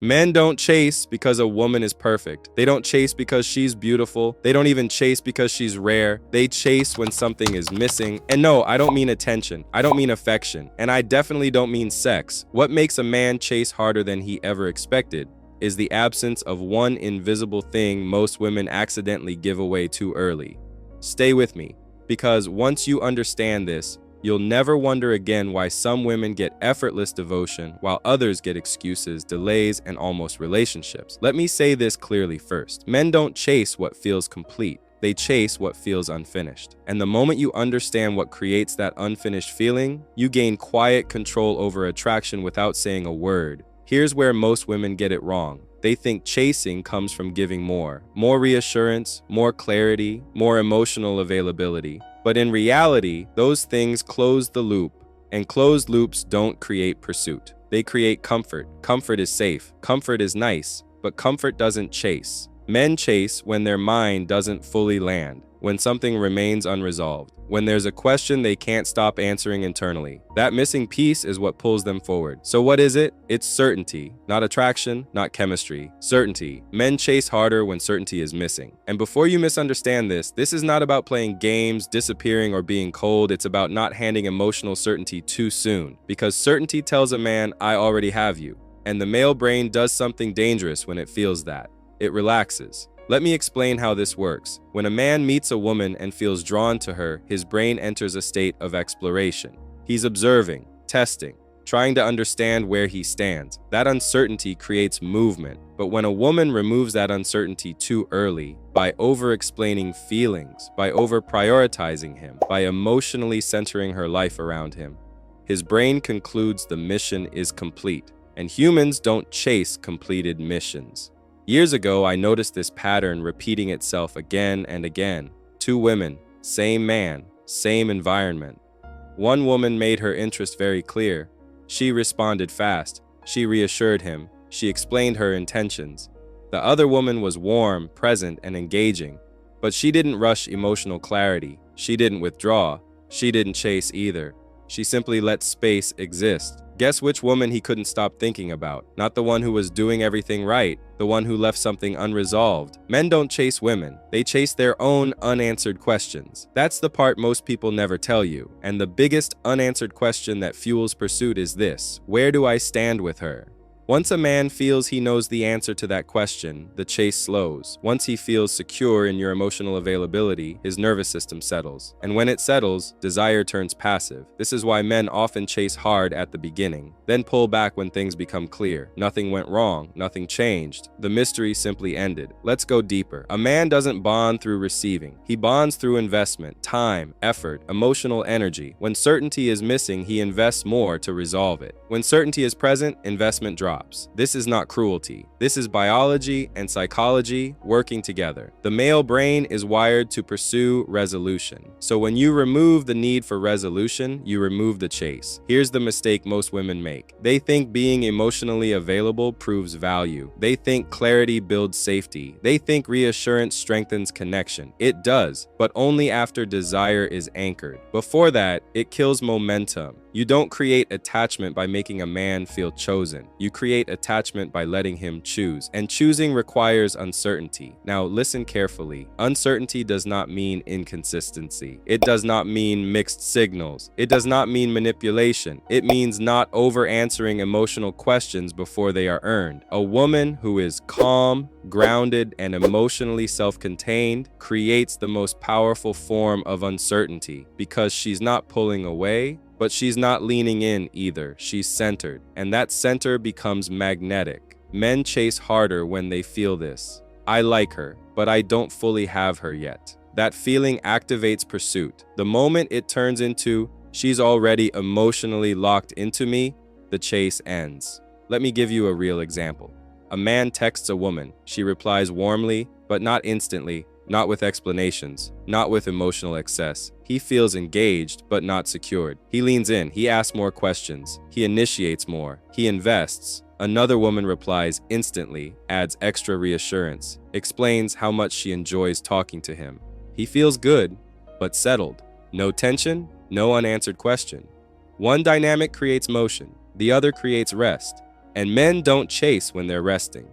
Men don't chase because a woman is perfect. They don't chase because she's beautiful. They don't even chase because she's rare. They chase when something is missing. And no, I don't mean attention. I don't mean affection. And I definitely don't mean sex. What makes a man chase harder than he ever expected is the absence of one invisible thing most women accidentally give away too early. Stay with me, because once you understand this, you'll never wonder again why some women get effortless devotion while others get excuses, delays, and almost relationships. Let me say this clearly first. Men don't chase what feels complete. They chase what feels unfinished. And the moment you understand what creates that unfinished feeling, you gain quiet control over attraction without saying a word. Here's where most women get it wrong. They think chasing comes from giving more reassurance, more clarity, more emotional availability. But in reality, those things close the loop, and closed loops don't create pursuit. They create comfort. Comfort is safe. Comfort is nice, but comfort doesn't chase. Men chase when their mind doesn't fully land, when something remains unresolved, when there's a question they can't stop answering internally. That missing piece is what pulls them forward. So what is it? It's certainty, not attraction, not chemistry. Certainty. Men chase harder when certainty is missing. And before you misunderstand this, this is not about playing games, disappearing, or being cold. It's about not handing emotional certainty too soon. Because certainty tells a man, I already have you. And the male brain does something dangerous when it feels that. It relaxes. Let me explain how this works. When a man meets a woman and feels drawn to her, his brain enters a state of exploration. He's observing, testing, trying to understand where he stands. That uncertainty creates movement. But when a woman removes that uncertainty too early, by over-explaining feelings, by over-prioritizing him, by emotionally centering her life around him, his brain concludes the mission is complete. And humans don't chase completed missions. Years ago, I noticed this pattern repeating itself again and again. Two women, same man, same environment. One woman made her interest very clear. She responded fast. She reassured him. She explained her intentions. The other woman was warm, present, and engaging. But she didn't rush emotional clarity. She didn't withdraw. She didn't chase either. She simply let space exist. Guess which woman he couldn't stop thinking about? Not the one who was doing everything right, the one who left something unresolved. Men don't chase women. They chase their own unanswered questions. That's the part most people never tell you. And the biggest unanswered question that fuels pursuit is this: where do I stand with her? Once a man feels he knows the answer to that question, the chase slows. Once he feels secure in your emotional availability, his nervous system settles. And when it settles, desire turns passive. This is why men often chase hard at the beginning, then pull back when things become clear. Nothing went wrong, nothing changed. The mystery simply ended. Let's go deeper. A man doesn't bond through receiving. He bonds through investment, time, effort, emotional energy. When certainty is missing, he invests more to resolve it. When certainty is present, investment drops. This is not cruelty. This is biology and psychology working together. The male brain is wired to pursue resolution. So when you remove the need for resolution, you remove the chase. Here's the mistake most women make. They think being emotionally available proves value. They think clarity builds safety. They think reassurance strengthens connection. It does, but only after desire is anchored. Before that, it kills momentum. You don't create attachment by making a man feel chosen. You create attachment by letting him choose. And choosing requires uncertainty. Now listen carefully. Uncertainty does not mean inconsistency. It does not mean mixed signals. It does not mean manipulation. It means not over-answering emotional questions before they are earned. A woman who is calm, grounded, and emotionally self-contained creates the most powerful form of uncertainty because she's not pulling away, but she's not leaning in either. She's centered, and that center becomes magnetic. Men chase harder when they feel this. I like her, but I don't fully have her yet. That feeling activates pursuit. The moment it turns into, she's already emotionally locked into me, the chase ends. Let me give you a real example. A man texts a woman. She replies warmly, but not instantly. Not with explanations, not with emotional excess. He feels engaged, but not secured. He leans in, he asks more questions, he initiates more, he invests. Another woman replies instantly, adds extra reassurance, explains how much she enjoys talking to him. He feels good, but settled. No tension, no unanswered question. One dynamic creates motion, the other creates rest. And men don't chase when they're resting.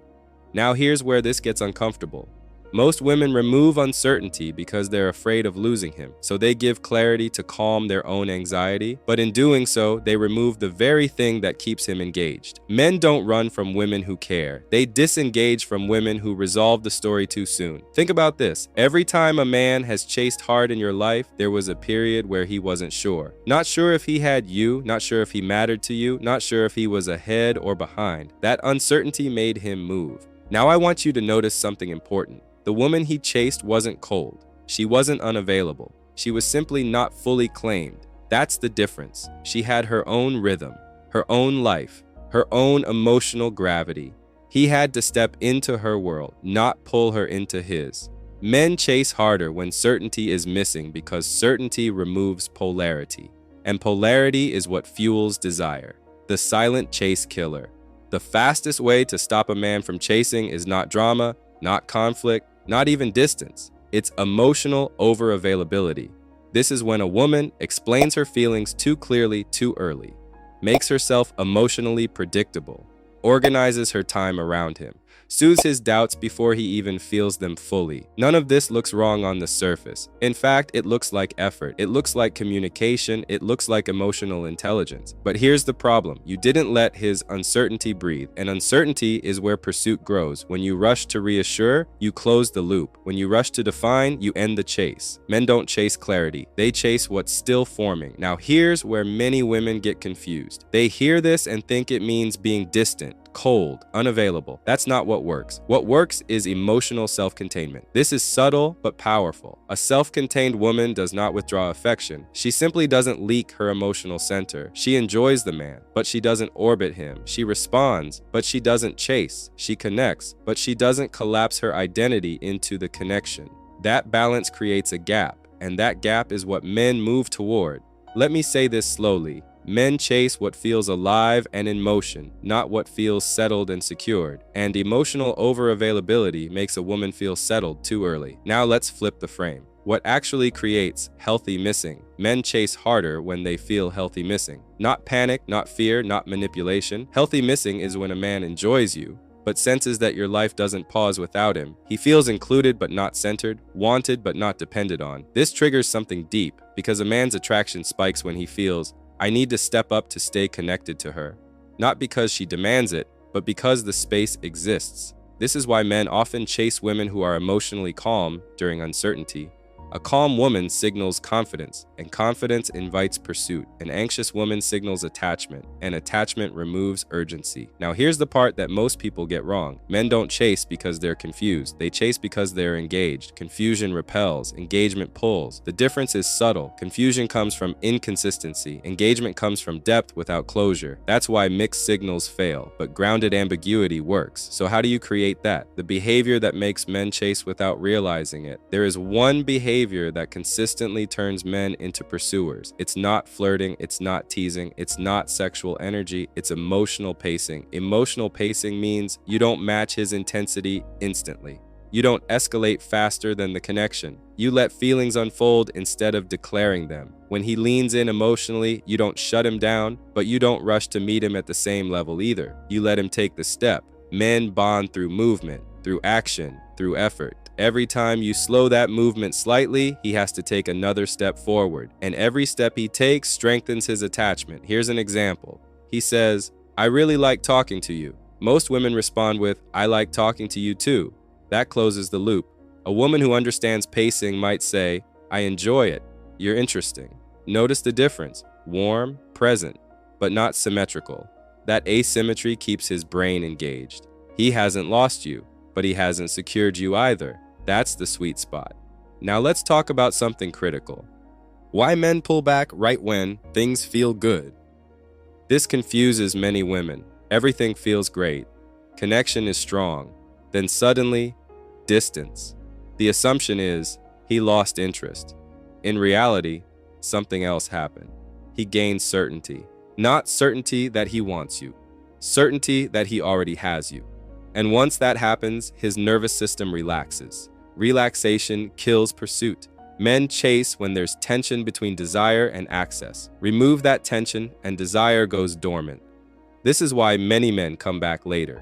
Now here's where this gets uncomfortable. Most women remove uncertainty because they're afraid of losing him, so they give clarity to calm their own anxiety, but in doing so, they remove the very thing that keeps him engaged. Men don't run from women who care. They disengage from women who resolve the story too soon. Think about this. Every time a man has chased hard in your life, there was a period where he wasn't sure. Not sure if he had you, not sure if he mattered to you, not sure if he was ahead or behind. That uncertainty made him move. Now I want you to notice something important. The woman he chased wasn't cold. She wasn't unavailable. She was simply not fully claimed. That's the difference. She had her own rhythm, her own life, her own emotional gravity. He had to step into her world, not pull her into his. Men chase harder when certainty is missing because certainty removes polarity. And polarity is what fuels desire. The silent chase killer. The fastest way to stop a man from chasing is not drama, not conflict, not even distance. It's emotional over-availability. This is when a woman explains her feelings too clearly too early, makes herself emotionally predictable, organizes her time around him, soothes his doubts before he even feels them fully. None of this looks wrong on the surface. In fact, it looks like effort. It looks like communication. It looks like emotional intelligence. But here's the problem. You didn't let his uncertainty breathe. And uncertainty is where pursuit grows. When you rush to reassure, you close the loop. When you rush to define, you end the chase. Men don't chase clarity. They chase what's still forming. Now here's where many women get confused. They hear this and think it means being distant, cold, unavailable. That's not what works. What works is emotional self-containment. This is subtle but powerful. A self-contained woman does not withdraw affection. She simply doesn't leak her emotional center. She enjoys the man, but she doesn't orbit him. She responds, but she doesn't chase. She connects, but she doesn't collapse her identity into the connection. That balance creates a gap, and that gap is what men move toward. Let me say this slowly. Men chase what feels alive and in motion, not what feels settled and secured. And emotional over-availability makes a woman feel settled too early. Now let's flip the frame. What actually creates healthy missing? Men chase harder when they feel healthy missing. Not panic, not fear, not manipulation. Healthy missing is when a man enjoys you, but senses that your life doesn't pause without him. He feels included but not centered, wanted but not depended on. This triggers something deep, because a man's attraction spikes when he feels, I need to step up to stay connected to her. Not because she demands it, but because the space exists. This is why men often chase women who are emotionally calm during uncertainty. A calm woman signals confidence, and confidence invites pursuit. An anxious woman signals attachment, and attachment removes urgency. Now here's the part that most people get wrong. Men don't chase because they're confused. They chase because they're engaged. Confusion repels, engagement pulls. The difference is subtle. Confusion comes from inconsistency. Engagement comes from depth without closure. That's why mixed signals fail, but grounded ambiguity works. So how do you create that? The behavior that makes men chase without realizing it. There is one behavior that consistently turns men into pursuers. It's not flirting, it's not teasing, it's not sexual energy, it's emotional pacing. Emotional pacing means you don't match his intensity instantly. You don't escalate faster than the connection. You let feelings unfold instead of declaring them. When he leans in emotionally, you don't shut him down, but you don't rush to meet him at the same level either. You let him take the step. Men bond through movement, through action, through effort. Every time you slow that movement slightly, he has to take another step forward. And every step he takes strengthens his attachment. Here's an example. He says, I really like talking to you. Most women respond with, I like talking to you too. That closes the loop. A woman who understands pacing might say, I enjoy it. You're interesting. Notice the difference. Warm, present, but not symmetrical. That asymmetry keeps his brain engaged. He hasn't lost you, but he hasn't secured you either. That's the sweet spot. Now let's talk about something critical. Why men pull back right when things feel good. This confuses many women. Everything feels great. Connection is strong. Then suddenly, distance. The assumption is he lost interest. In reality, something else happened. He gained certainty. Not certainty that he wants you. Certainty that he already has you. And once that happens, his nervous system relaxes. Relaxation kills pursuit. Men chase when there's tension between desire and access. Remove that tension and desire goes dormant. This is why many men come back later.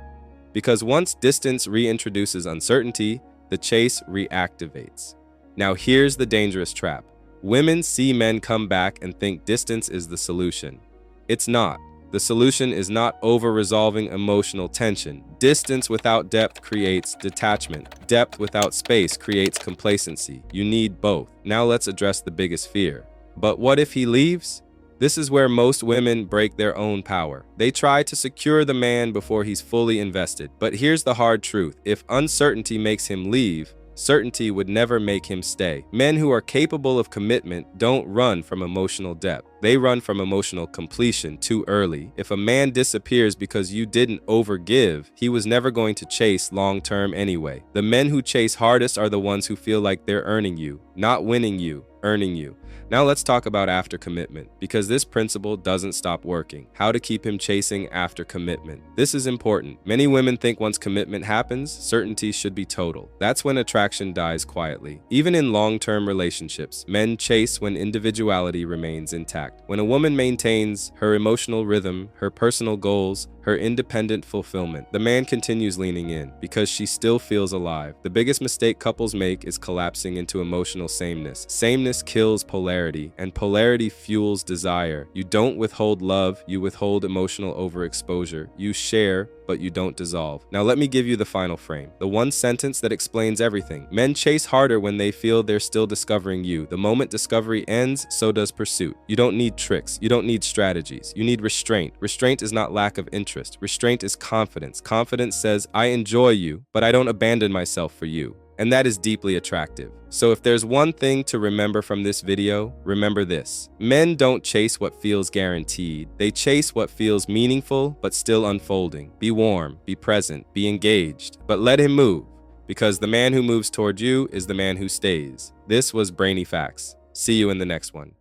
Because once distance reintroduces uncertainty, the chase reactivates. Now here's the dangerous trap. Women see men come back and think distance is the solution. It's not. The solution is not over-resolving emotional tension. Distance without depth creates detachment. Depth without space creates complacency. You need both. Now let's address the biggest fear. But what if he leaves? This is where most women break their own power. They try to secure the man before he's fully invested. But here's the hard truth. If uncertainty makes him leave, certainty would never make him stay. Men who are capable of commitment don't run from emotional depth. They run from emotional completion too early. If a man disappears because you didn't overgive, he was never going to chase long-term anyway. The men who chase hardest are the ones who feel like they're earning you, not winning you, earning you. Now let's talk about after commitment, because this principle doesn't stop working. How to keep him chasing after commitment. This is important. Many women think once commitment happens, certainty should be total. That's when attraction dies quietly. Even in long-term relationships, men chase when individuality remains intact. When a woman maintains her emotional rhythm, her personal goals, her independent fulfillment, the man continues leaning in because she still feels alive. The biggest mistake couples make is collapsing into emotional sameness. Sameness kills polarity, and polarity fuels desire. You don't withhold love, you withhold emotional overexposure. You share, but you don't dissolve. Now let me give you the final frame. The one sentence that explains everything. Men chase harder when they feel they're still discovering you. The moment discovery ends, so does pursuit. You don't need tricks. You don't need strategies. You need restraint. Restraint is not lack of interest. Restraint is confidence. Confidence says, I enjoy you, but I don't abandon myself for you. And that is deeply attractive. So if there's one thing to remember from this video, remember this. Men don't chase what feels guaranteed. They chase what feels meaningful but still unfolding. Be warm, be present, be engaged, but let him move, because the man who moves toward you is the man who stays. This was Brainy Facts. See you in the next one.